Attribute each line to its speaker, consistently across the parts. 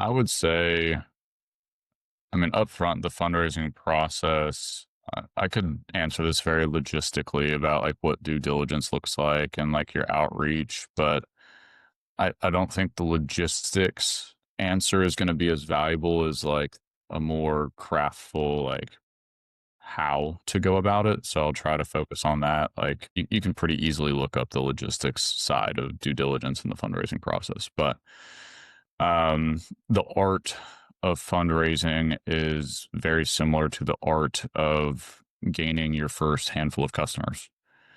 Speaker 1: I would say, I mean, upfront, the fundraising process, I could answer this very logistically about like what due diligence looks like and like your outreach, but I don't think the logistics answer is going to be as valuable as like a more craftful, like how to go about it. So I'll try to focus on that. Like you can pretty easily look up the logistics side of due diligence in the fundraising process, but the art of fundraising is very similar to the art of gaining your first handful of customers.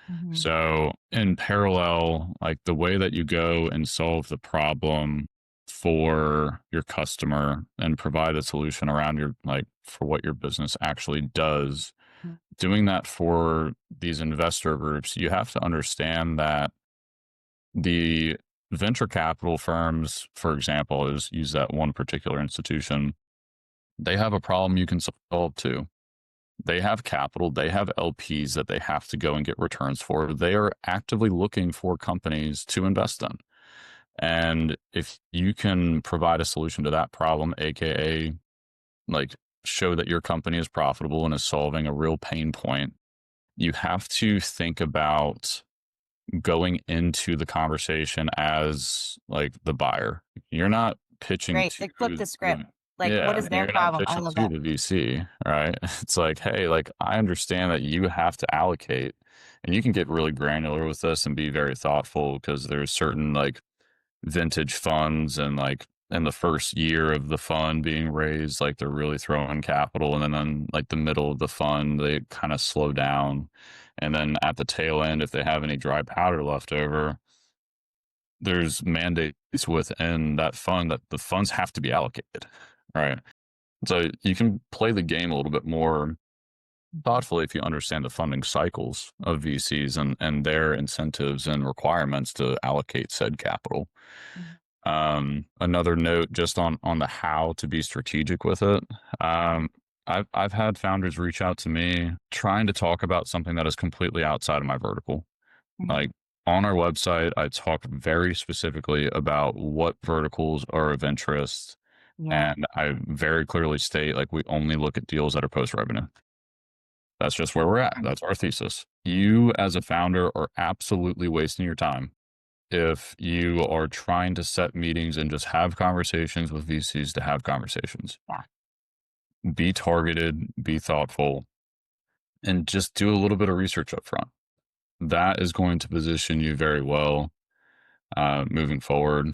Speaker 2: Hmm.
Speaker 1: So, in parallel, like the way that you go and solve the problem for your customer and provide a solution around your, like, for what your business actually does, doing that for these investor groups, you have to understand that the venture capital firms, for example, is use that one particular institution, they have a problem you can solve too. They have capital, they have LPs that they have to go and get returns for. They are actively looking for companies to invest in. And if you can provide a solution to that problem, AKA like show that your company is profitable and is solving a real pain point, you have to think about going into the conversation as like the buyer. You're not pitching
Speaker 2: Great.
Speaker 1: to
Speaker 2: Like flip the script.
Speaker 1: the
Speaker 2: Like, what
Speaker 1: yeah,
Speaker 2: is their
Speaker 1: you're not
Speaker 2: problem? I
Speaker 1: pitching
Speaker 2: love
Speaker 1: to
Speaker 2: that.
Speaker 1: the VC, right? It's like, hey, like I understand that you have to allocate and you can get really granular with this and be very thoughtful because there's certain like vintage funds and like in the first year of the fund being raised, like they're really throwing capital. And then on like the middle of the fund, they kind of slow down. And then at the tail end, if they have any dry powder left over, there's mandates within that fund that the funds have to be allocated. Right. So you can play the game a little bit more thoughtfully if you understand the funding cycles of VCs and their incentives and requirements to allocate said capital.
Speaker 2: Mhm.
Speaker 1: Another note just on the how to be strategic with it. Um, I've had founders reach out to me trying to talk about something that is completely outside of my vertical.
Speaker 2: Mhm.
Speaker 1: Like on our website, I talk very specifically about what verticals are of interest,
Speaker 2: Yeah.
Speaker 1: and I very clearly state like we only look at deals that are post revenue. That's just where we're at.
Speaker 2: Mm.
Speaker 1: That's our thesis. You as a founder are absolutely wasting your time if you are trying to set meetings and just have conversations with VCs to have conversations.
Speaker 2: Yeah.
Speaker 1: Be targeted, be thoughtful, and just do a little bit of research up front. That is going to position you very well moving forward.